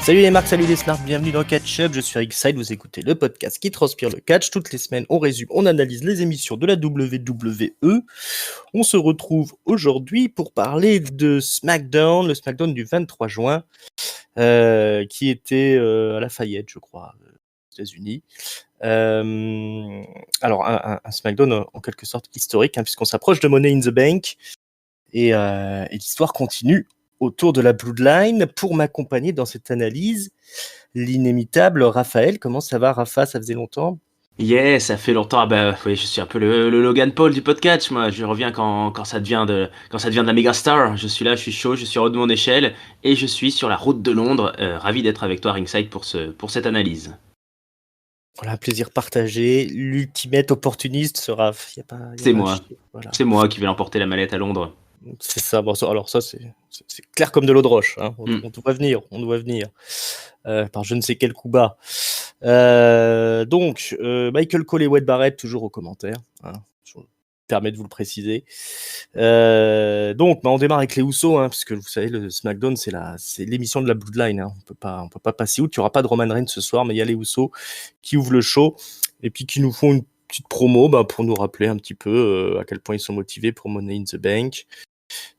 Salut les marques, salut les snarks, bienvenue dans Catch Up, je suis Rickside, vous écoutez le podcast qui transpire le catch. Toutes les semaines, on résume, on analyse les émissions de la WWE. On se retrouve aujourd'hui pour parler de SmackDown, le SmackDown du 23 juin, qui était à Lafayette, je crois, aux États-Unis. Alors, un SmackDown en quelque sorte historique, puisqu'on s'approche de Money in the Bank, et l'histoire continue autour de la Bloodline. Pour m'accompagner dans cette analyse, l'inémitable Raphaël. Comment ça va, Rafa? Ça faisait longtemps. Yeah, ça fait longtemps. Ah bah oui, je suis un peu le Logan Paul du podcast. Moi, je reviens quand ça devient de la méga star. Je suis là, je suis chaud, je suis en haut de mon échelle et je suis sur la route de Londres. Ravi d'être avec toi, Ringside, pour cette analyse. Voilà, plaisir partagé. L'ultimate opportuniste sera. Il n'y a pas, y a C'est pas à moi, chier. Voilà. c'est moi qui vais emporter la mallette à Londres. C'est ça. Bon, alors ça, c'est clair comme de l'eau de roche. On Hmm. doit venir. On doit venir. Par je ne sais quel coup bas. Donc, Michael Cole et Wade Barrett, toujours aux commentaires. Je me permets de vous le préciser. Donc, on démarre avec les Usos, puisque vous savez, le SmackDown, c'est l'émission de la Bloodline. On peut pas passer outre. Il n'y aura pas de Roman Reigns ce soir, mais il y a les Usos qui ouvrent le show et puis qui nous font une petite promo pour nous rappeler un petit peu à quel point ils sont motivés pour Money in the Bank.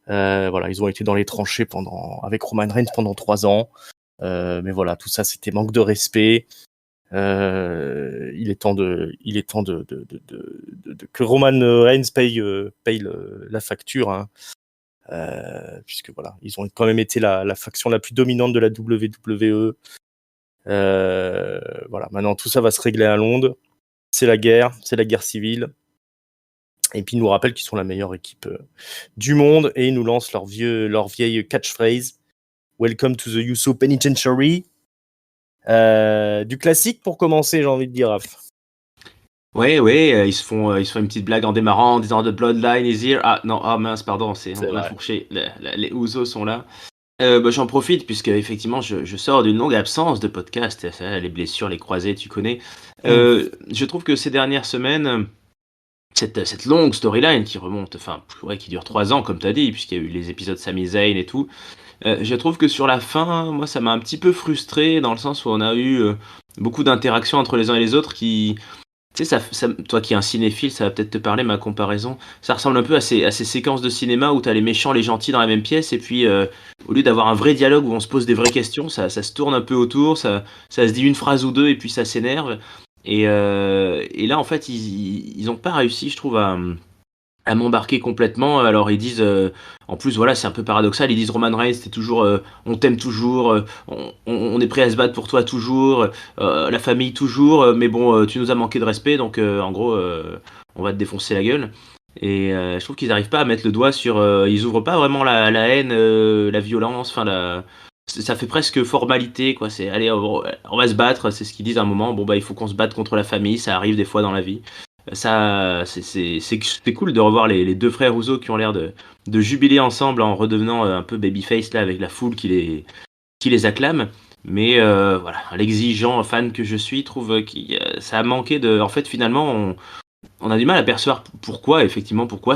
Voilà, ils ont été dans les tranchées avec Roman Reigns pendant 3 ans. Mais voilà, tout ça, c'était manque de respect. Il est temps que Roman Reigns paye la facture, puisque voilà, ils ont quand même été la faction la plus dominante de la WWE. Voilà, maintenant tout ça va se régler à Londres. C'est la guerre civile. Et puis ils nous rappellent qu'ils sont la meilleure équipe du monde et ils nous lancent leur vieille catchphrase. Welcome to the Uso Penitentiary. Du classique pour commencer, j'ai envie de dire, Raph. Ouais, ils se font une petite blague en démarrant en disant The Bloodline is here. Ah non, ah mince, pardon, C'est on a vrai. fourché. Les Usos sont là. J'en profite puisque effectivement je sors d'une longue absence de podcast. Les blessures, les croisés, tu connais. Je trouve que ces dernières semaines, cette longue storyline qui remonte, qui dure 3 ans comme tu as dit, puisqu'il y a eu les épisodes Sami Zayn et tout. Je trouve que sur la fin, moi ça m'a un petit peu frustré dans le sens où on a eu beaucoup d'interactions entre les uns et les autres qui, tu sais, toi qui es un cinéphile, ça va peut-être te parler, ma comparaison. Ça ressemble un peu à ces séquences de cinéma où t'as les méchants, les gentils dans la même pièce, et puis au lieu d'avoir un vrai dialogue où on se pose des vraies questions, ça se tourne un peu autour, ça se dit une phrase ou deux, et puis ça s'énerve. Et là, en fait, ils ont pas réussi, je trouve, à m'embarquer complètement. Alors ils disent, en plus voilà, c'est un peu paradoxal, ils disent Roman Reigns, t'es toujours, on t'aime toujours, on est prêt à se battre pour toi toujours, la famille toujours, mais bon, tu nous as manqué de respect, donc en gros, on va te défoncer la gueule. Et je trouve qu'ils n'arrivent pas à mettre le doigt sur, ils ouvrent pas vraiment la haine, la violence, ça fait presque formalité, quoi. C'est allez, on va se battre, c'est ce qu'ils disent à un moment. Bon bah il faut qu'on se batte contre la famille, ça arrive des fois dans la vie. Ça, c'est cool de revoir les deux frères Rousseau qui ont l'air de jubiler ensemble en redevenant un peu babyface là avec la foule qui les acclame. Mais voilà, l'exigeant fan que je suis trouve que ça a manqué de. En fait, finalement, on a du mal à percevoir pourquoi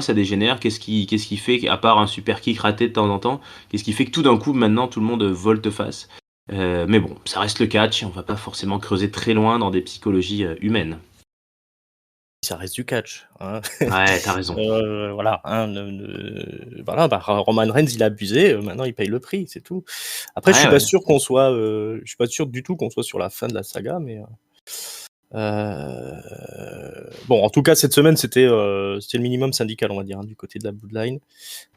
ça dégénère, qu'est-ce qui fait, à part un super kick raté de temps en temps, qu'est-ce qui fait que tout d'un coup maintenant tout le monde volte-face. Mais bon, ça reste le catch, on va pas forcément creuser très loin dans des psychologies humaines. Ça reste du catch. Ouais, t'as raison. Voilà, voilà, Roman Reigns, il a abusé, maintenant il paye le prix, c'est tout. Après, je suis Ouais, pas ouais. sûr je suis pas sûr du tout qu'on soit sur la fin de la saga, mais bon, en tout cas, cette semaine, c'était le minimum syndical, on va dire, du côté de la Bloodline,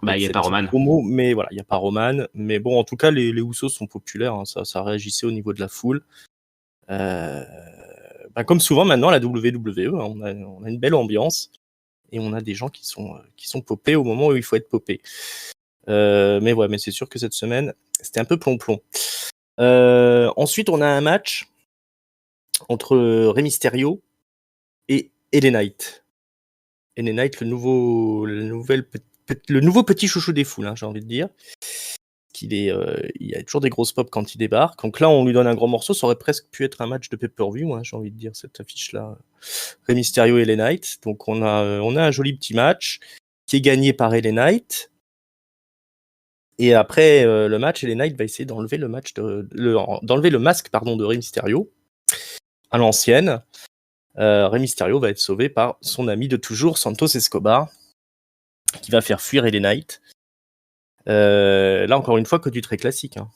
Bah, avec il y a cette pas petite Roman. promo, mais voilà, il y a pas Roman. Mais bon, en tout cas, les Usos sont populaires, ça réagissait au niveau de la foule. Comme souvent maintenant à la WWE, on a une belle ambiance et on a des gens qui sont popés au moment où il faut être popé. Mais c'est sûr que cette semaine, c'était un peu plomb-plomb. Ensuite, on a un match entre Rey Mysterio et LA Knight. LA Knight, le nouveau petit chouchou des foules, j'ai envie de dire. Il y a toujours des grosses pop quand il débarque. Donc là, on lui donne un gros morceau. Ça aurait presque pu être un match de pay-per-view, j'ai envie de dire, cette affiche-là. Rey Mysterio et LA Knight. Donc on a un joli petit match qui est gagné par LA Knight. Et après le match, LA Knight va essayer d'enlever le masque de Rey Mysterio à l'ancienne. Rey Mysterio va être sauvé par son ami de toujours, Santos Escobar, qui va faire fuir LA Knight. Là, encore une fois, que du très classique, hein,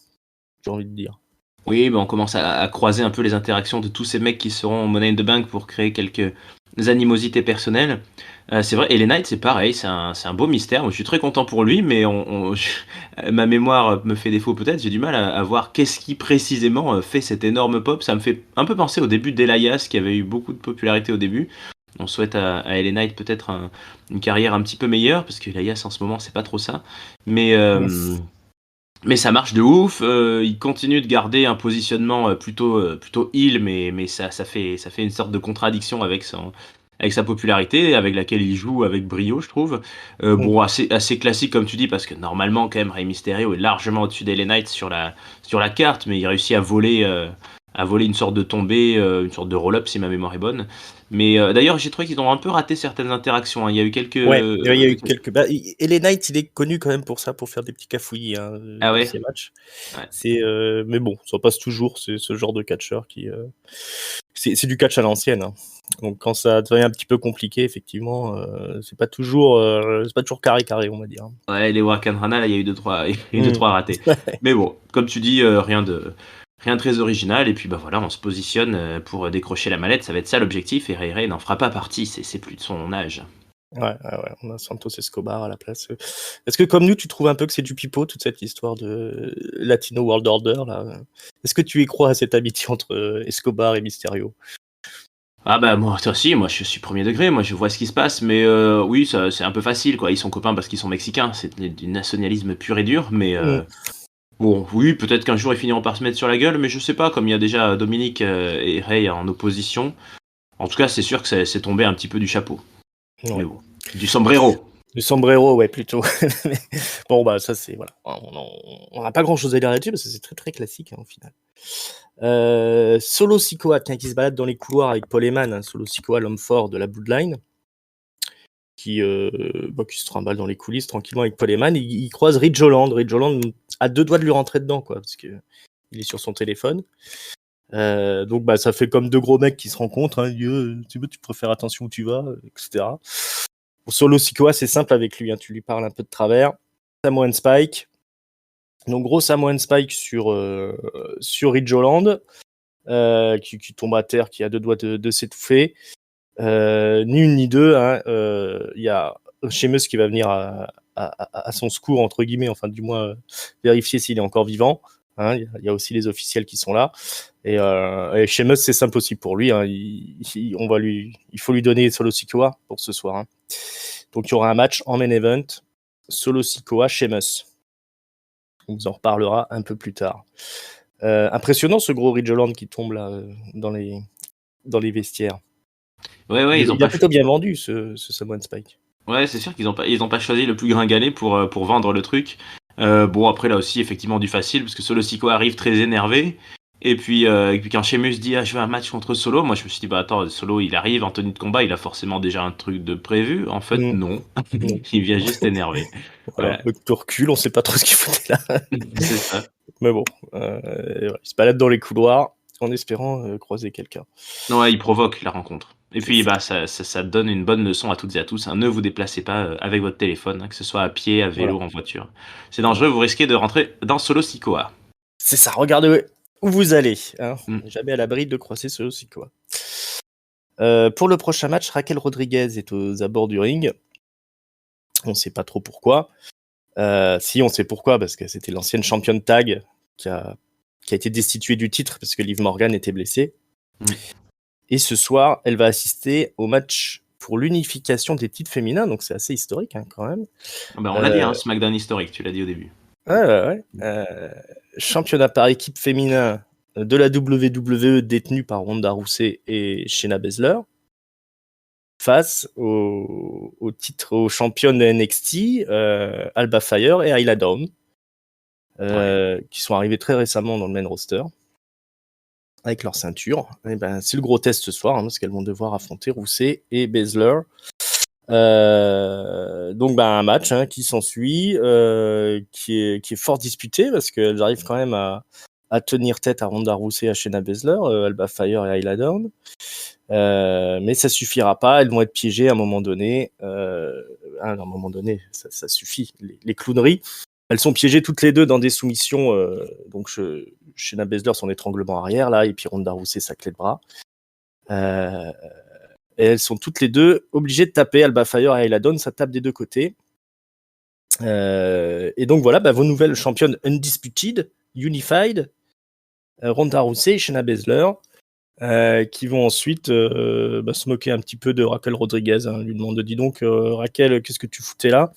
j'ai envie de dire. Oui, on commence à croiser un peu les interactions de tous ces mecs qui seront Money in the Bank pour créer quelques animosités personnelles. C'est vrai, et les Knights, c'est pareil, c'est un beau mystère. Moi, je suis très content pour lui, mais ma mémoire me fait défaut peut-être. J'ai du mal à voir qu'est-ce qui précisément fait cet énorme pop. Ça me fait un peu penser au début d'Elias, qui avait eu beaucoup de popularité au début. On souhaite à LA Knight peut-être une carrière un petit peu meilleure, parce que Elias en ce moment, c'est pas trop ça. Mais ça marche de ouf. Il continue de garder un positionnement plutôt heel, mais ça fait une sorte de contradiction avec sa popularité, avec laquelle il joue avec brio, je trouve. Bon, assez classique comme tu dis, parce que normalement, quand même, Rey Mysterio est largement au-dessus d'LA Knight sur la carte, mais il réussit à voler une sorte de tombée, une sorte de roll-up si ma mémoire est bonne. Mais d'ailleurs, j'ai trouvé qu'ils ont un peu raté certaines interactions, hein. Il y a eu quelques. Ouais, il y a eu quelques. LA Knight, il est connu quand même pour ça, pour faire des petits cafouillis Ah dans ouais. ses matchs. Ouais. Mais bon, ça passe toujours. C'est ce genre de catcheur qui. C'est du catch à l'ancienne, hein. Donc quand ça devient un petit peu compliqué, effectivement, c'est pas toujours carré, on va dire. Ouais, les Wakanrana, là, il y a eu deux, trois ratés. Mais bon, comme tu dis, rien de très original. Et puis bah voilà, on se positionne pour décrocher la mallette. Ça va être ça l'objectif. Et Ray Ray n'en fera pas partie. C'est plus de son âge. Ouais, on a Santos Escobar à la place. Est-ce que comme nous, tu trouves un peu que c'est du pipeau, toute cette histoire de Latino World Order là? Est-ce que tu y crois à cette amitié entre Escobar et Mysterio? Ah bah moi aussi, moi je suis premier degré, moi je vois ce qui se passe, mais oui, c'est un peu facile quoi. Ils sont copains parce qu'ils sont mexicains, c'est du nationalisme pur et dur, mais bon, oui, peut-être qu'un jour ils finiront par se mettre sur la gueule, mais je sais pas, comme il y a déjà Dominique et Ray en opposition. En tout cas, c'est sûr que c'est tombé un petit peu du chapeau. Ouais. Mais bon, du sombrero. Du sombrero, ouais, plutôt. Bon, bah, ça, c'est. Voilà. On n'a pas grand chose à dire là-dessus parce que c'est très très classique, hein, au final. Solo Sikoa, qui se balade dans les couloirs avec Paul Heyman, hein, Solo Sikoa, l'homme fort de la Bloodline, qui se trimballe dans les coulisses tranquillement avec Paul Heyman. Il croise Ridge Holland. Ridge Holland a deux doigts de lui rentrer dedans, quoi, parce que il est sur son téléphone. Donc, bah, ça fait comme deux gros mecs qui se rencontrent. Hein, tu peux faire attention où tu vas, etc. Pour Solo Sikoa, c'est simple avec lui, hein, tu lui parles un peu de travers. Samoan Spike. Donc gros Samoan Spike sur Ridge Holland, qui tombe à terre, qui a deux doigts de s'étouffer. Ni une ni deux, hein, y a Sheamus qui va venir à son secours, entre guillemets, enfin du moins vérifier s'il est encore vivant. Hein, y a aussi les officiels qui sont là. Et Sheamus, c'est simple aussi pour lui. Hein, il faut lui donner Solo Sikoa pour ce soir. Hein. Donc il y aura un match en main event, Solo Sikoa, Sheamus. On vous en reparlera un peu plus tard. Impressionnant ce gros Ridge Holland qui tombe là dans les vestiaires. Ouais, il a plutôt bien vendu ce Samoan Spike. Ouais, c'est sûr qu'ils ont pas choisi le plus gringalet pour vendre le truc. Bon, après là aussi, effectivement, du facile, parce que Solo Sikoa arrive très énervé. Et puis quand Sheamus dit je veux un match contre Solo, moi je me suis dit bah attends, Solo il arrive en tenue de combat, il a forcément déjà un truc de prévu. En fait non, il vient juste énervé. Voilà, le recul, on sait pas trop ce qu'il foutait là. C'est ça. Mais bon, il se balade dans les couloirs en espérant croiser quelqu'un. Ouais, il provoque la rencontre. Et puis bah ça donne une bonne leçon à toutes et à tous. Hein. Ne vous déplacez pas avec votre téléphone, hein, que ce soit à pied, à vélo, en voiture. C'est dangereux, vous risquez de rentrer dans Solo Sikoa. C'est ça, regardez où vous allez. Hein. Jamais à l'abri de croiser Solo Sikoa. Pour le prochain match, Raquel Rodriguez est aux abords du ring. On ne sait pas trop pourquoi. Si, on sait pourquoi, parce que c'était l'ancienne championne tag qui a été destituée du titre parce que Liv Morgan était blessée. Et ce soir, elle va assister au match pour l'unification des titres féminins, donc c'est assez historique hein, quand même. Bah on l'a dit, hein, SmackDown historique, tu l'as dit au début. Ouais. Championnat par équipe féminin de la WWE détenu par Ronda Rousey et Shayna Baszler face aux championnes de NXT, Alba Fire et Ayla Dawn, qui sont arrivés très récemment dans le main roster avec leur ceinture. Et ben, c'est le gros test ce soir, hein, parce qu'elles vont devoir affronter Rousey et Baszler. Donc un match qui s'ensuit, qui est fort disputé parce qu'elles arrivent quand même à tenir tête à Ronda Rousey et à Shayna Baszler, Alba Fire et Isla Dawn. Mais ça suffira pas, elles vont être piégées à un moment donné. À un moment donné, ça suffit. Les clowneries, elles sont piégées toutes les deux dans des soumissions. Donc Shayna Baszler, son étranglement arrière là, et puis Ronda Rousey sa clé de bras. Et elles sont toutes les deux obligées de taper Alba Fire et Isla Dawn, ça tape des deux côtés. Et donc voilà, vos nouvelles championnes Undisputed, Unified, Ronda Rousey et Shayna Baszler, qui vont ensuite se moquer un petit peu de Raquel Rodriguez. Elle lui demande, dis donc Raquel, qu'est-ce que tu foutais là?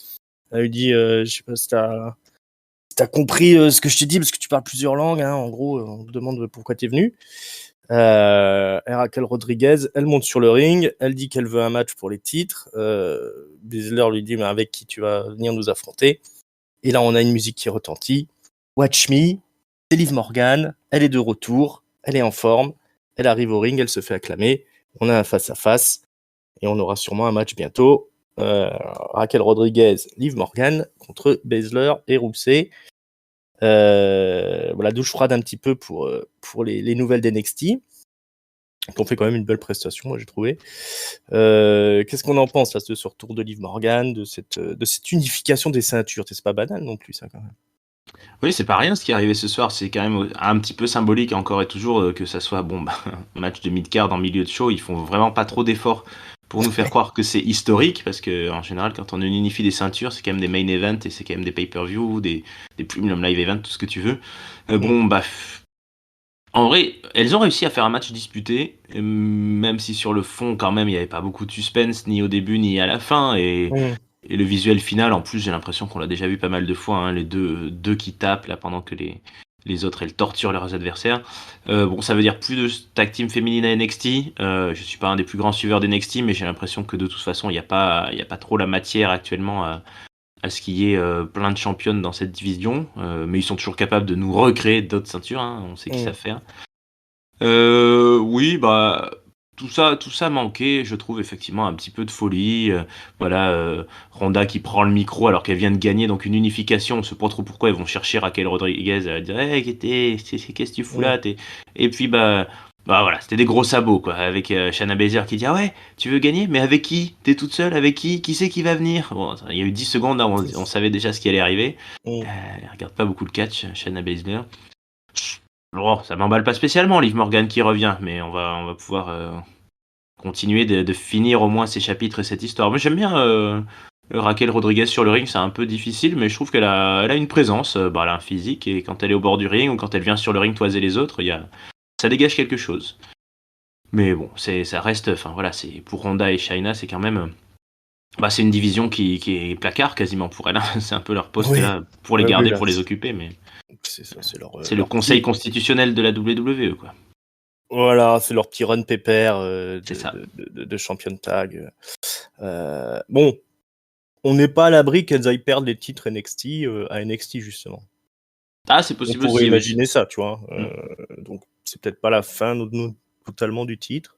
Elle lui dit, je sais pas si t'as compris ce que je t'ai dit, parce que tu parles plusieurs langues. En gros, on te demande pourquoi t'es venu. Et Raquel Rodriguez, elle monte sur le ring, elle dit qu'elle veut un match pour les titres. Baszler lui dit, mais avec qui tu vas venir nous affronter? Et là, on a une musique qui retentit. Watch Me, c'est Liv Morgan, elle est de retour, elle est en forme, elle arrive au ring, elle se fait acclamer. On a un face-à-face et on aura sûrement un match bientôt. Raquel Rodriguez, Liv Morgan contre Baszler et Rousey. Voilà, douche froide un petit peu pour les nouvelles d'NXT. On fait quand même une belle prestation, moi j'ai trouvé. Qu'est-ce qu'on en pense là, de ce retour de Liv Morgan, de cette unification des ceintures? C'est pas banal non plus, ça, quand même. Oui, c'est pas rien ce qui est arrivé ce soir, c'est quand même un petit peu symbolique encore et toujours que ça soit un match de mid-card en milieu de show, ils font vraiment pas trop d'efforts pour nous faire croire que c'est historique, parce que en général quand on unifie des ceintures, c'est quand même des main events et c'est quand même des pay-per-view, des premium live events, tout ce que tu veux. En vrai, elles ont réussi à faire un match disputé, même si sur le fond quand même il n'y avait pas beaucoup de suspense, ni au début ni à la fin, et le visuel final, en plus, j'ai l'impression qu'on l'a déjà vu pas mal de fois, les deux qui tapent là pendant que les autres elles torturent leurs adversaires. Ça veut dire plus de tag team féminine à NXT. Je suis pas un des plus grands suiveurs d'NXT, mais j'ai l'impression que de toute façon, il n'y a pas trop la matière actuellement à ce qu'il y ait plein de championnes dans cette division. Mais ils sont toujours capables de nous recréer d'autres ceintures, on sait qu'ils savent faire. Oui, tout ça manquait, je trouve effectivement un petit peu de folie. Ronda qui prend le micro alors qu'elle vient de gagner, donc une unification. On sait pas trop pourquoi ils vont chercher Raquel Rodriguez à dire hey, qu'est-ce que tu fous là Et puis voilà, c'était des gros sabots quoi, avec Shayna Baszler qui dit ah ouais, tu veux gagner, mais avec qui? T'es toute seule, avec qui c'est qui va venir? Bon, il y a eu 10 secondes là, on savait déjà ce qui allait arriver. Elle regarde pas beaucoup le catch, Shayna Baszler. Bon, ça m'emballe pas spécialement, Liv Morgan qui revient, mais on va pouvoir continuer de finir au moins ces chapitres et cette histoire. Moi, j'aime bien Raquel Rodriguez sur le ring, c'est un peu difficile, mais je trouve qu'elle a une présence, elle a un physique, et quand elle est au bord du ring ou quand elle vient sur le ring toiser les autres, ça dégage quelque chose. Mais bon, ça reste, c'est pour Ronda et Shayna, c'est quand même, c'est une division qui est placard quasiment pour elle. C'est un peu leur poste là pour les garder, pour les occuper, mais c'est ça, c'est le conseil constitutionnel de la WWE, quoi. Voilà, c'est leur petit run pépère de champion tag. Bon, on n'est pas à l'abri qu'elles aillent perdre les titres NXT à NXT justement. Ah, c'est possible aussi. On pourrait imaginer ça, tu vois. Donc c'est peut-être pas la fin totalement du titre.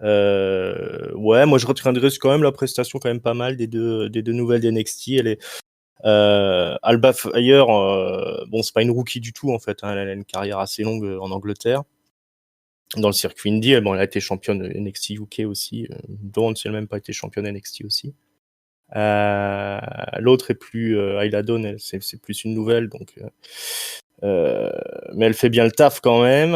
Moi je retiendrai quand même la prestation quand même pas mal des deux nouvelles d'NXT. Elle est Alba Fire, c'est pas une rookie du tout en fait. Elle a une carrière assez longue en Angleterre. Dans le circuit indie, elle a été championne NXT UK aussi. Dawn, elle n'a même pas été championne NXT aussi. L'autre est plus Isla Dawn, c'est plus une nouvelle, donc mais elle fait bien le taf quand même.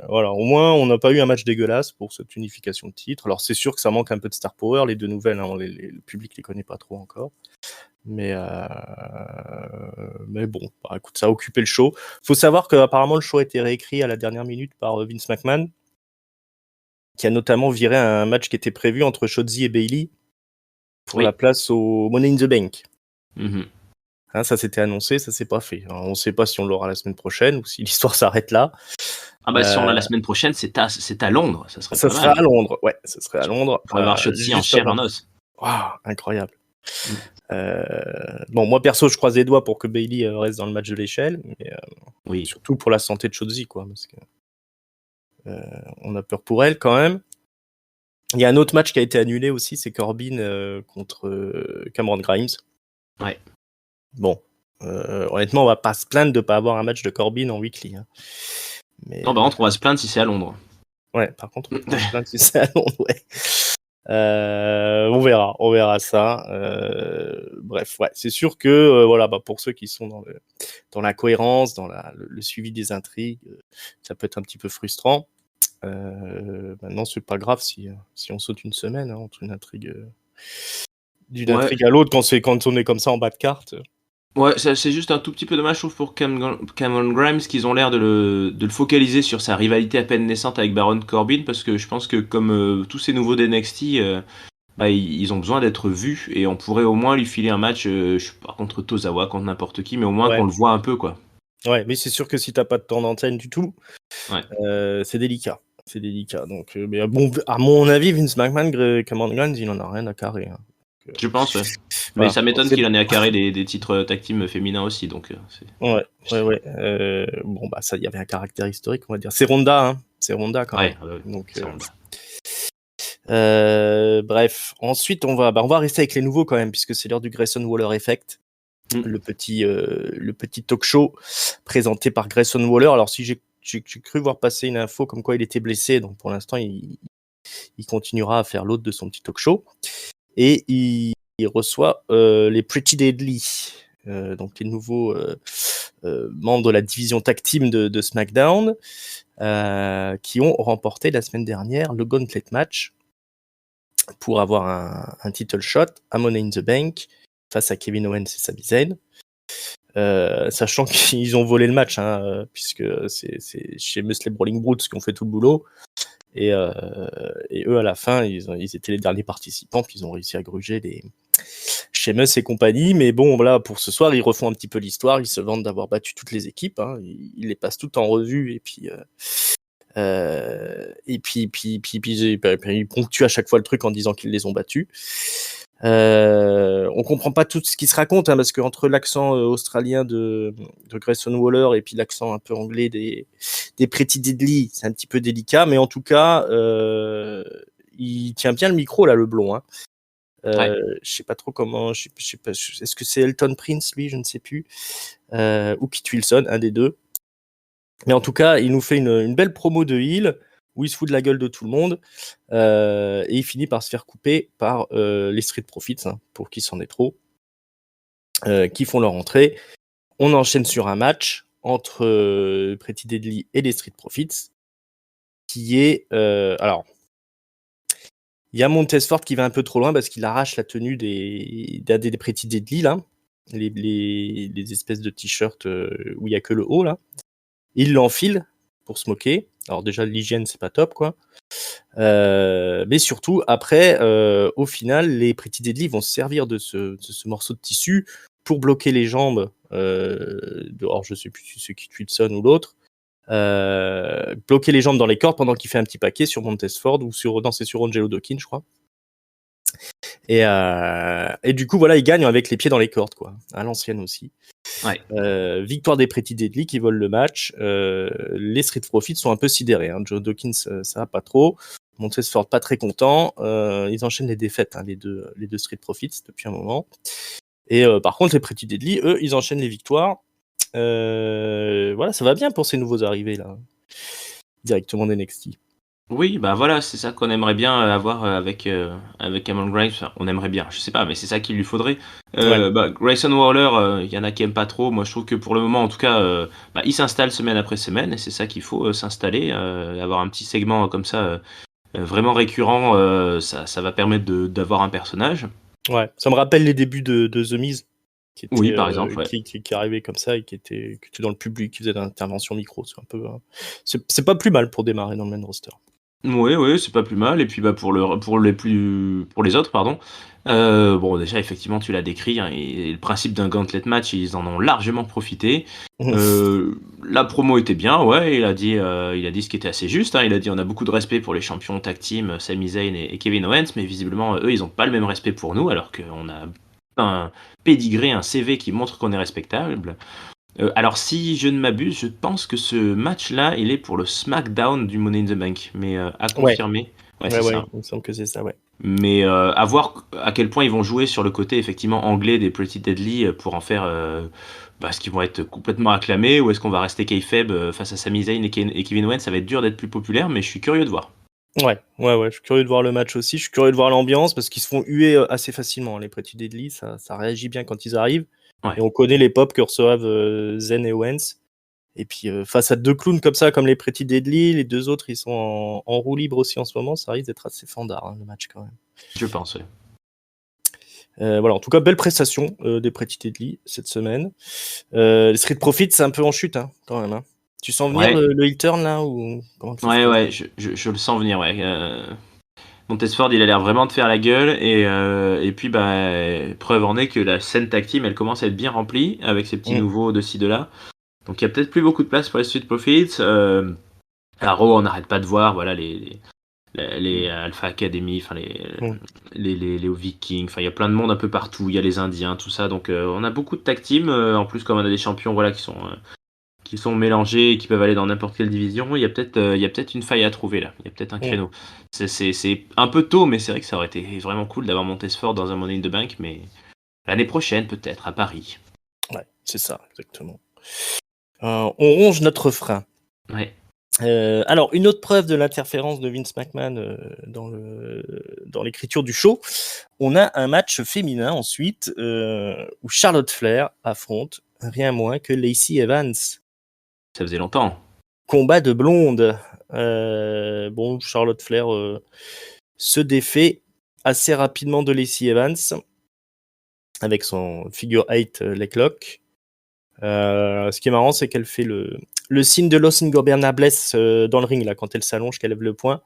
Voilà, au moins on n'a pas eu un match dégueulasse pour cette unification de titres. Alors c'est sûr que ça manque un peu de star power, les deux nouvelles, le public les connaît pas trop encore. Mais bon, écoute, ça a occupé le show. Faut savoir qu'apparemment le show a été réécrit à la dernière minute par Vince McMahon, qui a notamment viré un match qui était prévu entre Shotzi et Bayley pour la place au Money in the Bank. Ça s'était annoncé, ça s'est pas fait. Alors, on ne sait pas si on l'aura la semaine prochaine ou si l'histoire s'arrête là. Si on l'a la semaine prochaine, c'est à Londres. Ça serait pas mal. À Londres, ouais, ça serait à Londres. On va voir Shotzi en chair en os. Wow, incroyable. Moi perso, je croise les doigts pour que Bayley reste dans le match de l'échelle, mais surtout pour la santé de Shotzi, quoi, parce que on a peur pour elle quand même. Il y a un autre match qui a été annulé aussi, c'est Corbin contre Cameron Grimes. Ouais. Bon, honnêtement, on va pas se plaindre de pas avoir un match de Corbin en weekly. Hein. Mais, Non, par contre, on va se plaindre si c'est à Londres. Ouais, par contre, on va se plaindre si c'est à Londres, ouais. On verra ça. Bref, ouais, c'est sûr que voilà, pour ceux qui sont dans la cohérence, dans le suivi des intrigues, ça peut être un petit peu frustrant. Maintenant, c'est pas grave si on saute une semaine entre une intrigue d'une intrigue à l'autre quand on est comme ça en bas de carte. Ouais, c'est juste un tout petit peu dommage, je trouve, pour Cameron Grimes, qu'ils ont l'air de le focaliser sur sa rivalité à peine naissante avec Baron Corbin, parce que je pense que comme tous ces nouveaux d'NXT, ils ont besoin d'être vus, et on pourrait au moins lui filer un match, je sais pas, contre Tozawa, contre n'importe qui, mais au moins qu'on le voit un peu, quoi. Ouais, mais c'est sûr que si t'as pas de temps d'antenne du tout, c'est délicat. C'est délicat. Donc, mais bon, à mon avis, Vince McMahon, Cameron Grimes, il en a rien à carrer. Hein. Je pense, ouais. Mais ça m'étonne qu'il en ait à carrer des titres tag team féminins aussi, donc. Ouais. Bon, ça, il y avait un caractère historique, on va dire. C'est Ronda, hein. C'est Ronda quand même. Donc, c'est Ronda. Bref, ensuite on va rester avec les nouveaux quand même, puisque c'est l'heure du Grayson Waller Effect, le petit talk show présenté par Grayson Waller. Alors si j'ai cru voir passer une info comme quoi il était blessé, donc pour l'instant il continuera à faire l'hôte de son petit talk show, et il reçoit les Pretty Deadly, donc les nouveaux membres de la division tag team de SmackDown, qui ont remporté la semaine dernière le Gauntlet match pour avoir un title shot à Money in the Bank face à Kevin Owens et Sami Zayn. Sachant qu'ils ont volé le match, hein, puisque c'est chez les Brawling Brutes qui ont fait tout le boulot. Et eux, à la fin, ils étaient les derniers participants, puis ils ont réussi à gruger les Sheamus et compagnie. Mais bon, voilà, pour ce soir, ils refont un petit peu l'histoire. Ils se vantent d'avoir battu toutes les équipes. Hein. Ils les passent toutes en revue, et puis ils ponctuent à chaque fois le truc en disant qu'ils les ont battus. On comprend pas tout ce qui se raconte, hein, parce que entre l'accent australien de Grayson Waller et puis l'accent un peu anglais des Pretty Deadly, c'est un petit peu délicat, mais en tout cas, il tient bien le micro là, le blond. Hein. Je sais pas trop comment, je sais pas, est-ce que c'est Elton Prince, lui, je ne sais plus, ou Pete Wilson, un des deux. Mais en tout cas, il nous fait une belle promo de heel où il se fout de la gueule de tout le monde, et il finit par se faire couper par les Street Profits, hein, pour qui c'en est trop, qui font leur entrée. On enchaîne sur un match entre Pretty Deadly et les Street Profits, qui est... alors, il y a Montez Ford qui va un peu trop loin parce qu'il arrache la tenue des Pretty Deadly, là, les espèces de t-shirts où il n'y a que le haut, là. Il l'enfile pour se moquer. Alors déjà, l'hygiène, c'est pas top, quoi. Mais surtout, après, au final, les Pretty Deadly vont se servir de ce morceau de tissu pour bloquer les jambes alors je sais plus si c'est Keith Wilson ou l'autre, bloquer les jambes dans les cordes pendant qu'il fait un petit paquet sur Montez Ford ou sur Angelo Dawkins, je crois. Et du coup, voilà, il gagne avec les pieds dans les cordes, quoi, à l'ancienne aussi. Ouais. Victoire des Pretty Deadly qui volent le match. Les Street Profits sont un peu sidérés. Hein. Joe Dawkins, ça va pas trop. Montez Ford pas très content. Ils enchaînent les défaites, hein, les deux Street Profits depuis un moment. Et par contre, les Pretty Deadly, eux, ils enchaînent les victoires. Voilà, ça va bien pour ces nouveaux arrivés là, directement d'NXT. Oui, bah voilà, c'est ça qu'on aimerait bien avoir avec Cameron Grimes. Enfin, on aimerait bien, je sais pas, mais c'est ça qu'il lui faudrait. Grayson Waller, il y en a qui aiment pas trop. Moi, je trouve que pour le moment, en tout cas, il s'installe semaine après semaine, et c'est ça qu'il faut, s'installer, avoir un petit segment comme ça, vraiment récurrent, ça va permettre d'avoir un personnage. Ouais, ça me rappelle les débuts de The Miz, qui était, oui, par exemple, ouais. qui arrivait comme ça et qui était dans le public, qui faisait de l'intervention micro. C'est un peu, c'est pas plus mal pour démarrer dans le main roster. Oui, c'est pas plus mal. Et puis pour les autres, pardon. Bon, déjà effectivement, tu l'as décrit, hein, et le principe d'un gauntlet match, ils en ont largement profité. La promo était bien, ouais. Il a dit ce qui était assez juste. Hein, il a dit on a beaucoup de respect pour les champions tag team, Sami Zayn et Kevin Owens, mais visiblement eux, ils ont pas le même respect pour nous, alors qu'on a un pédigré, un CV qui montre qu'on est respectable. Alors si je ne m'abuse, je pense que ce match-là, il est pour le SmackDown du Money in the Bank, mais à confirmer. Ouais, Ouais, c'est ouais, ça. il me semble que c'est ça, ouais. Mais à voir à quel point ils vont jouer sur le côté effectivement anglais des Pretty Deadly pour en faire. Est-ce qu'ils vont être complètement acclamés ou est-ce qu'on va rester kayfabe face à Sami Zayn et Kevin Owens? Ça va être dur d'être plus populaire, mais je suis curieux de voir. Ouais, ouais, ouais, je suis curieux de voir le match aussi. Je suis curieux de voir l'ambiance parce qu'ils se font huer assez facilement. Les Pretty Deadly, ça réagit bien quand ils arrivent. Ouais. Et on connaît les pop que reçoivent Zen et Owens. Et puis face à deux clowns comme ça, comme les Pretty Deadly, les deux autres, ils sont en roue libre aussi en ce moment. Ça risque d'être assez fandard, le match quand même. Je pense, ouais. Voilà, en tout cas, belle prestation des Pretty Deadly cette semaine. Les Street Profits, c'est un peu en chute quand même. Tu sens venir Ouais, le heel turn là ou comment ça se passe? ouais, je le sens venir, ouais. Montesford, il a l'air vraiment de faire la gueule et puis preuve en est que la scène tag team, elle commence à être bien remplie avec ces petits nouveaux de ci de là. Donc il y a peut-être plus beaucoup de place pour les Street Profits. À Raw, on n'arrête pas de voir, voilà les Alpha Academy, enfin les Vikings, enfin il y a plein de monde un peu partout. Il y a les Indiens, tout ça. Donc on a beaucoup de tag team. En plus, comme on a des champions, voilà, qui sont mélangés et qui peuvent aller dans n'importe quelle division, il y a peut-être une faille à trouver là. Il y a peut-être un créneau. C'est un peu tôt, mais c'est vrai que ça aurait été vraiment cool d'avoir Montesfort dans un Money in the Bank, mais l'année prochaine peut-être à Paris. Ouais, c'est ça, exactement. On ronge notre frein. Ouais. Alors, une autre preuve de l'interférence de Vince McMahon dans l'écriture du show, on a un match féminin ensuite où Charlotte Flair affronte rien moins que Lacey Evans. Ça faisait longtemps. Combat de blondes. Charlotte Flair se défait assez rapidement de Lacey Evans avec son figure 8 leg lock. Ce qui est marrant, c'est qu'elle fait le signe de Los Ingobernables dans le ring là, quand elle s'allonge, qu'elle lève le poing,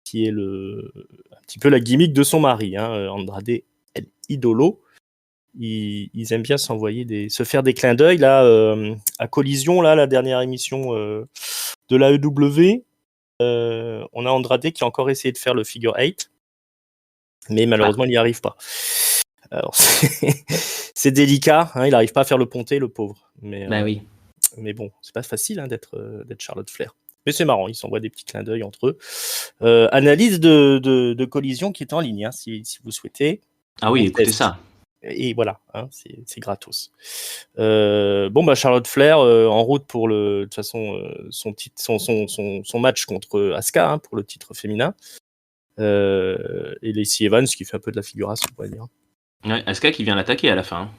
qui est un petit peu la gimmick de son mari, Andrade El Idolo. Ils aiment bien se faire des clins d'œil là à Collision là, la dernière émission de l'AEW. On a Andrade qui a encore essayé de faire le figure 8, mais malheureusement il n'y arrive pas. Alors, c'est délicat, il n'arrive pas à faire le ponté, le pauvre. Oui. Mais bon, c'est pas facile d'être Charlotte Flair. Mais c'est marrant, ils s'envoient des petits clins d'œil entre eux. Analyse de Collision qui est en ligne, si vous souhaitez. Ah oui, écoutez ça. Et voilà, c'est gratos. Charlotte Flair en route pour de toute façon son match contre Asuka pour le titre féminin. Et Lacey Evans qui fait un peu de la figuration, on va dire. Ouais, Asuka qui vient l'attaquer à la fin.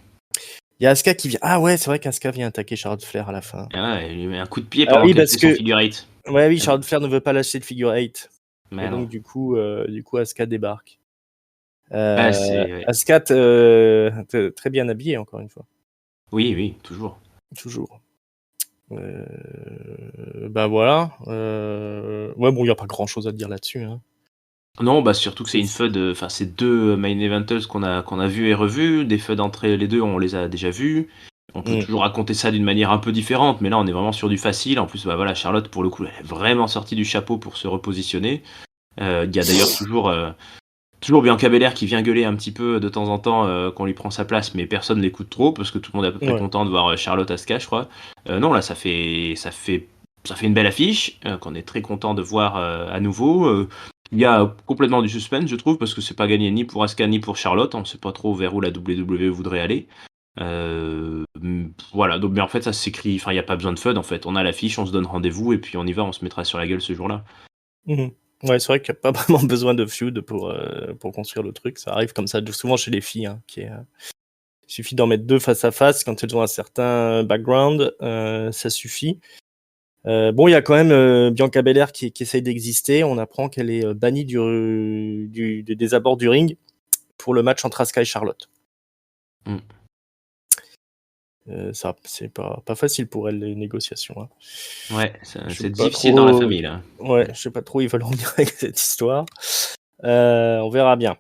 Il y a Asuka qui vient. Ah ouais, c'est vrai qu'Asuka vient attaquer Charlotte Flair à la fin. Ah ouais, il lui met un coup de pied pendant qu'elle fait son figure 8. Ouais, oui, Charlotte Flair ne veut pas lâcher le figure 8. Mais et non. donc, du coup, Asuka débarque. Ouais. Asuka, très bien habillée, encore une fois. Oui, toujours. Toujours. Voilà. Ouais, bon, il n'y a pas grand-chose à dire là-dessus. Non, surtout que c'est une feud, enfin c'est deux main eventers qu'on a vu et revu, des feuds entre les deux, on les a déjà vus. On peut toujours raconter ça d'une manière un peu différente, mais là on est vraiment sur du facile. En plus, Charlotte pour le coup, elle est vraiment sortie du chapeau pour se repositionner. Il y a d'ailleurs toujours Bianca Belair qui vient gueuler un petit peu de temps en temps qu'on lui prend sa place, mais personne l'écoute trop parce que tout le monde est à peu près content de voir Charlotte Asuka, je crois. Non, là ça fait une belle affiche qu'on est très content de voir à nouveau. Il y a complètement du suspense, je trouve, parce que c'est pas gagné ni pour Asuka ni pour Charlotte. On sait pas trop vers où la WWE voudrait aller. Voilà, donc mais en fait ça s'écrit, enfin il n'y a pas besoin de FUD en fait. On a l'affiche, on se donne rendez-vous et puis on y va, on se mettra sur la gueule ce jour-là. Ouais, c'est vrai qu'il n'y a pas vraiment besoin de feud pour construire le truc. Ça arrive comme ça souvent chez les filles. Il suffit d'en mettre deux face à face quand elles ont un certain background, ça suffit. Il y a quand même Bianca Belair qui essaye d'exister. On apprend qu'elle est bannie des abords du ring pour le match entre Asuka et Charlotte. Ça, c'est pas facile pour elle, les négociations. Ouais, c'est difficile dans la famille, là. Ouais, je sais pas trop où ils veulent en venir avec cette histoire. On verra bien.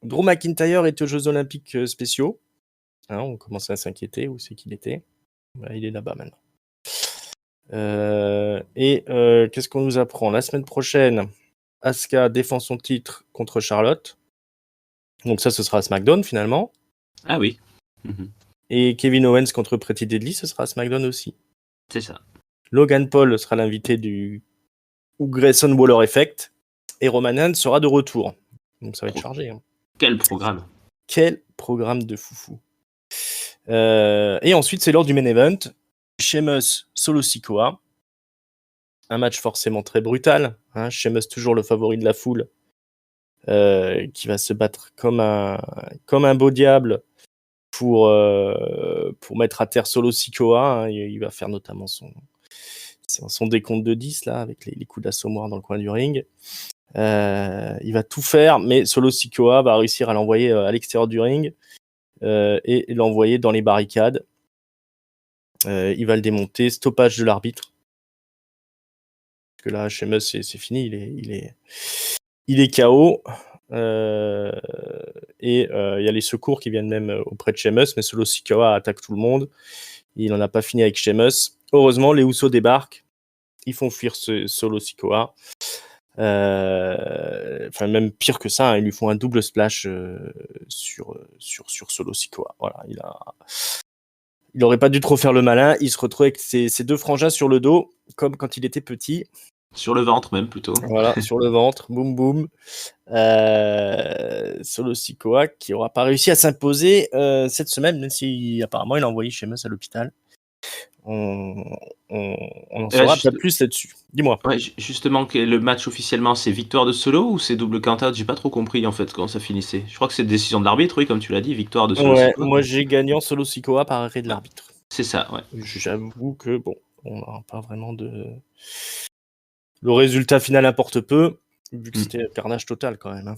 Drew McIntyre est aux Jeux Olympiques spéciaux. On commençait à s'inquiéter, où c'est qu'il était. Il est là-bas maintenant. Qu'est-ce qu'on nous apprend? La semaine prochaine, Asuka défend son titre contre Charlotte. Donc ça, ce sera à SmackDown finalement. Ah oui. Et Kevin Owens contre Pretty Deadly, ce sera à SmackDown aussi. C'est ça. Logan Paul sera l'invité du Grayson Waller Effect. Et Roman Reigns sera de retour. Donc ça va être chargé. Hein. Quel programme! Quel programme de foufou. Et ensuite, c'est l'heure du main event. Sheamus, Solo Sikoa. Un match forcément très brutal. Hein. Sheamus, toujours le favori de la foule, qui va se battre comme un beau diable pour mettre à terre Solo Sikoa. Hein. Il va faire notamment son décompte de 10 là, avec les coups d'assommoir dans le coin du ring. Il va tout faire, mais Solo Sikoa va réussir à l'envoyer à l'extérieur du ring et l'envoyer dans les barricades. Il va le démonter, stoppage de l'arbitre. Parce que là, Sheamus, c'est fini, il est KO. Et il y a les secours qui viennent même auprès de Sheamus, mais Solo Sikoa attaque tout le monde. Il n'en a pas fini avec Sheamus. Heureusement, les Usos débarquent. Ils font fuir Solo Sikoa. Enfin, même pire que ça, hein, ils lui font un double splash sur Solo Sikoa. Voilà, il aurait pas dû trop faire le malin. Il se retrouve avec ses deux frangins sur le dos, comme quand il était petit. Sur le ventre même plutôt. Voilà, sur le ventre, boum boum. Solo Sikoa qui aura pas réussi à s'imposer cette semaine, même si apparemment il a envoyé Sheamus à l'hôpital. On en saura pas plus là-dessus. Dis-moi. Ouais, justement, le match officiellement, c'est victoire de Solo ou c'est double count-out? J'ai pas trop compris en fait comment ça finissait. Je crois que c'est décision de l'arbitre, oui, comme tu l'as dit, victoire de Solo Sikoa. Moi j'ai gagnant Solo Sikoa par arrêt de l'arbitre. C'est ça, ouais. J'avoue que bon, on n'a pas vraiment de. Le résultat final importe peu, vu que c'était un carnage total quand même. Hein.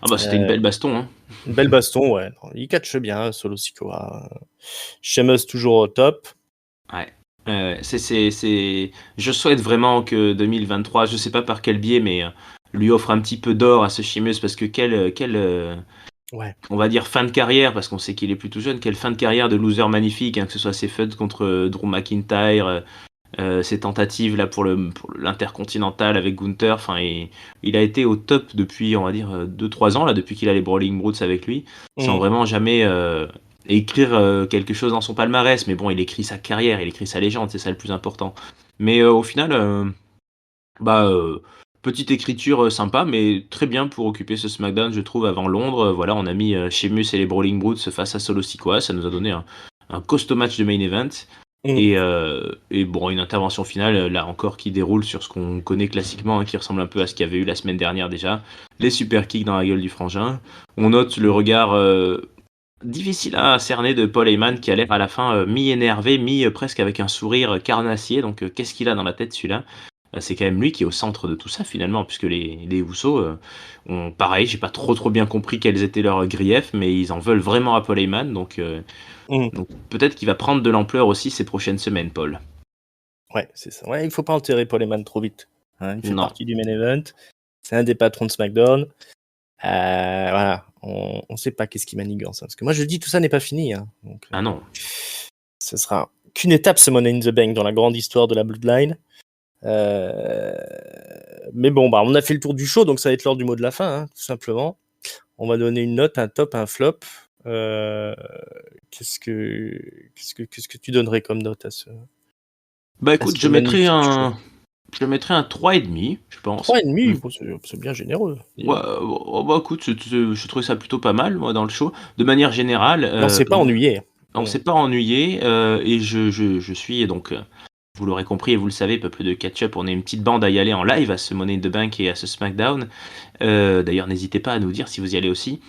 Ah bah c'était une belle baston. Hein. Une belle baston, ouais. Il catche bien, Solo Sikoa. Sheamus toujours au top. Ouais. Je souhaite vraiment que 2023, je sais pas par quel biais, mais lui offre un petit peu d'or à ce Sheamus parce que ouais. On va dire fin de carrière, parce qu'on sait qu'il est plutôt jeune, quelle fin de carrière de loser magnifique, hein, que ce soit ses feuds contre Drew McIntyre, ses tentatives là pour l'intercontinental avec Gunther, enfin il a été au top depuis on va dire 2-3 ans là, depuis qu'il a les Brawling Brutes avec lui, sans vraiment jamais écrire quelque chose dans son palmarès, mais bon il écrit sa carrière, il écrit sa légende, c'est ça le plus important. Mais au final, petite écriture sympa, mais très bien pour occuper ce SmackDown je trouve avant Londres. Voilà, on a mis Sheamus et les Brawling Brutes face à Solo Sikoa, ça nous a donné un costaud match de main event. Et bon, une intervention finale, là encore, qui déroule sur ce qu'on connaît classiquement, hein, qui ressemble un peu à ce qu'il y avait eu la semaine dernière déjà. Les super kicks dans la gueule du frangin. On note le regard difficile à cerner de Paul Heyman, qui a l'air à la fin mi-énervé, presque avec un sourire carnassier. Donc qu'est-ce qu'il a dans la tête celui-là? C'est quand même lui qui est au centre de tout ça finalement, puisque les Usos ont pareil, j'ai pas trop bien compris quels étaient leurs griefs, mais ils en veulent vraiment à Paul Heyman, donc peut-être qu'il va prendre de l'ampleur aussi ces prochaines semaines, Paul. Ouais, c'est ça. Ouais, il faut pas enterrer Paul Heyman trop vite. Hein, il fait partie du main event. C'est un des patrons de SmackDown. Voilà, on sait pas qu'est-ce qui manigance. Hein, parce que moi je dis tout ça n'est pas fini. Hein, donc, ah non. Ce sera qu'une étape ce Money in the Bank dans la grande histoire de la Bloodline. Mais bon, on a fait le tour du show, donc ça va être l'heure du mot de la fin, hein, tout simplement. On va donner une note, un top, un flop. Qu'est-ce que tu donnerais comme note à ce? Bah écoute, je mettrais un 3,5, je pense. 3,5, c'est bien généreux. Ouais, bah écoute, je trouvais ça plutôt pas mal, moi, dans le show. De manière générale... on s'est pas ennuyé. On s'est pas ennuyé, et je suis donc... vous l'aurez compris et vous le savez, peuple de catch-up, on est une petite bande à y aller en live à ce Money in the Bank et à ce SmackDown. D'ailleurs, n'hésitez pas à nous dire si vous y allez aussi.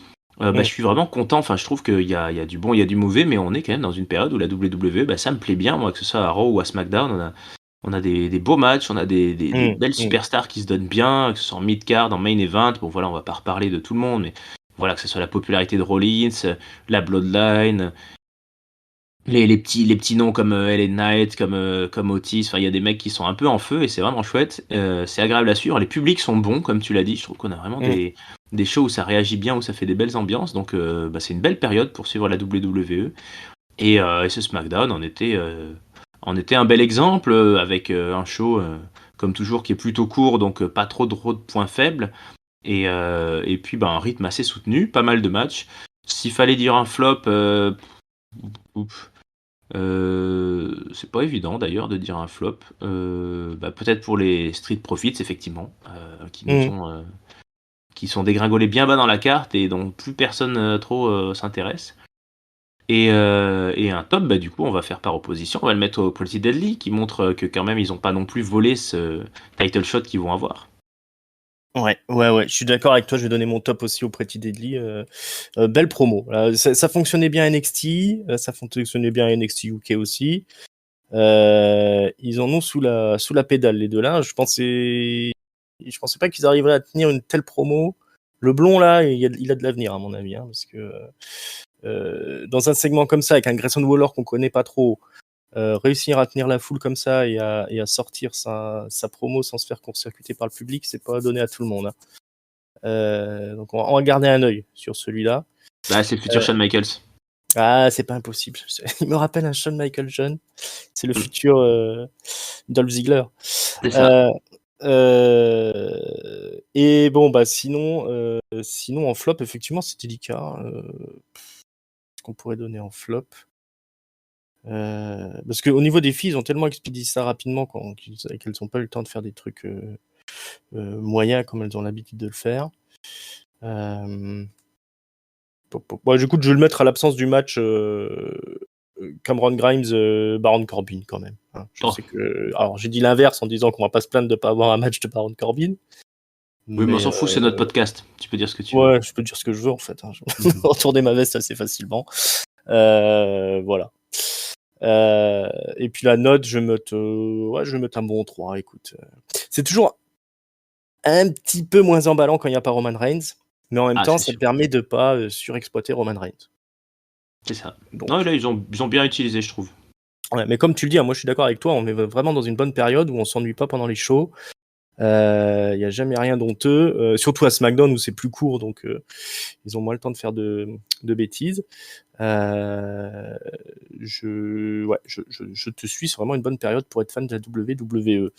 Je suis vraiment content, enfin je trouve qu'il y a du bon, il y a du mauvais, mais on est quand même dans une période où la WWE, ça me plaît bien, moi, que ce soit à Raw ou à SmackDown, on a des beaux matchs, on a des belles superstars qui se donnent bien, que ce soit en mid-card, en main event, bon voilà, on va pas reparler de tout le monde, mais voilà, que ce soit la popularité de Rollins, la Bloodline... Les petits noms comme LA Knight, comme Otis, enfin il y a des mecs qui sont un peu en feu et c'est vraiment chouette, c'est agréable à suivre, les publics sont bons comme tu l'as dit, je trouve qu'on a vraiment des shows où ça réagit bien, où ça fait des belles ambiances, donc c'est une belle période pour suivre la WWE, et ce SmackDown en était un bel exemple, avec un show comme toujours qui est plutôt court, donc pas trop de points faibles, et puis un rythme assez soutenu, pas mal de matchs. S'il fallait dire un flop, C'est pas évident d'ailleurs de dire un flop. Peut-être pour les Street Profits effectivement, Mmh. qui sont dégringolés bien bas dans la carte et dont plus personne, trop, s'intéresse. Et un top, du coup, on va faire par opposition. On va le mettre au Pretty Deadly, qui montre que quand même, ils ont pas non plus volé ce title shot qu'ils vont avoir. Ouais, je suis d'accord avec toi, je vais donner mon top aussi au Pretty Deadly. Belle promo. Ça fonctionnait bien à NXT, ça fonctionnait bien à NXT UK aussi. Ils en ont sous la pédale, les deux là. Je pensais pas qu'ils arriveraient à tenir une telle promo. Le blond là, il a de l'avenir à mon avis, hein, parce que dans un segment comme ça, avec un Grayson Waller qu'on connaît pas trop, réussir à tenir la foule comme ça et à sortir sa promo sans se faire court-circuiter par le public, c'est pas donné à tout le monde, hein. Donc on va garder un œil sur celui-là. C'est le futur Shawn Michaels. Ah, c'est pas impossible. Il me rappelle un Shawn Michaels jeune. C'est le Mm. futur Dolph Ziggler. C'est ça. Et bon, sinon en flop, effectivement, c'est délicat. Ce qu'on pourrait donner en flop. Parce qu'au niveau des filles, ils ont tellement expédié ça rapidement qu'elles n'ont pas eu le temps de faire des trucs moyens comme elles ont l'habitude de le faire. Du coup, je vais le mettre à l'absence du match Cameron Grimes, Baron Corbin quand même. Hein. Je sais que. Alors, j'ai dit l'inverse en disant qu'on va pas se plaindre de pas avoir un match de Baron Corbin. Oui, mais on Mais s'en fout, c'est notre podcast. Tu peux dire ce que tu veux. ouais, je peux dire ce que je veux en fait. Hein. Je peux retourner ma veste assez facilement. Voilà. Et puis la note, je vais mettre un bon 3. Écoute, c'est toujours un petit peu moins emballant quand il n'y a pas Roman Reigns, mais en même temps, C'est ça te sûr. permet de pas surexploiter Roman Reigns. C'est ça. Non, Donc, là, ils ont bien utilisé, je trouve. ouais, mais comme tu le dis, hein, moi je suis d'accord avec toi, on est vraiment dans une bonne période où on s'ennuie pas pendant les shows. Il y a jamais rien d'honteux, surtout à SmackDown où c'est plus court, donc ils ont moins le temps de faire de bêtises. Je te suis, c'est vraiment une bonne période pour être fan de la WWE.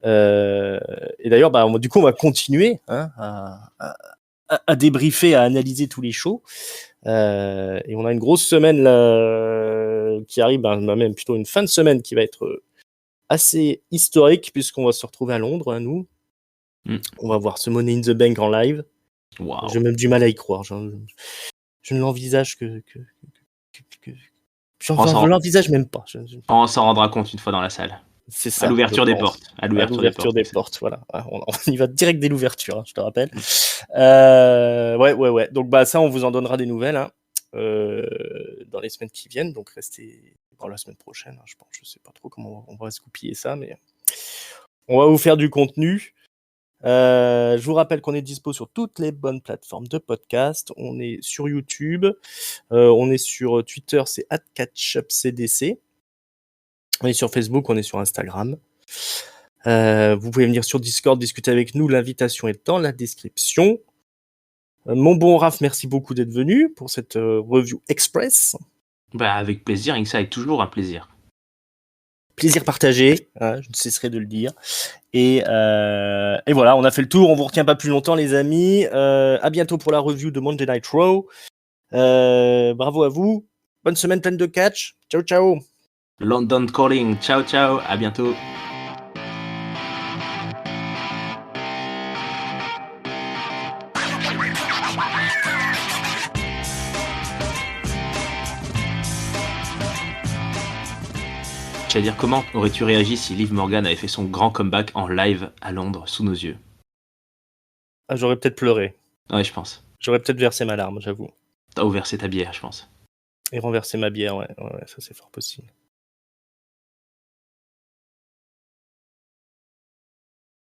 Et d'ailleurs, du coup, on va continuer à débriefer, à analyser tous les shows. Et on a une grosse semaine là, qui arrive, même plutôt une fin de semaine qui va être assez historique puisqu'on va se retrouver à Londres, nous. On va voir ce Money in the Bank en live. Waouh. J'ai même du mal à y croire. Je ne l'envisage je l'envisage même pas. On s'en rendra compte une fois dans la salle. C'est ça. À l'ouverture des portes. À l'ouverture des portes, voilà. On y va direct dès l'ouverture, hein, je te rappelle. Ouais. Donc ça, on vous en donnera des nouvelles dans les semaines qui viennent. Donc restez pour la semaine prochaine. Hein, je pense. Je sais pas trop comment on va se goupiller ça, mais on va vous faire du contenu. Je vous rappelle qu'on est dispo sur toutes les bonnes plateformes de podcast. On est sur YouTube, on est sur Twitter, c'est @catchupcdc. On est sur Facebook, on est sur Instagram. Vous pouvez venir sur Discord discuter avec nous. L'invitation est dans la description. Mon bon Raph, merci beaucoup d'être venu pour cette review express. Avec plaisir, ça est toujours un plaisir. Plaisir partagé, hein, je ne cesserai de le dire. Et voilà, on a fait le tour, on vous retient pas plus longtemps les amis. À bientôt pour la review de Monday Night Raw. Bravo à vous, bonne semaine pleine de catch. Ciao ciao. London Calling, ciao, à bientôt. J'allais dire, comment aurais-tu réagi si Liv Morgan avait fait son grand comeback en live à Londres sous nos yeux? Ah, j'aurais peut-être pleuré. Ouais, je pense. J'aurais peut-être versé ma larme, j'avoue. T'as ouvert ta bière, je pense. Et renversé ma bière, ouais, ça c'est fort possible.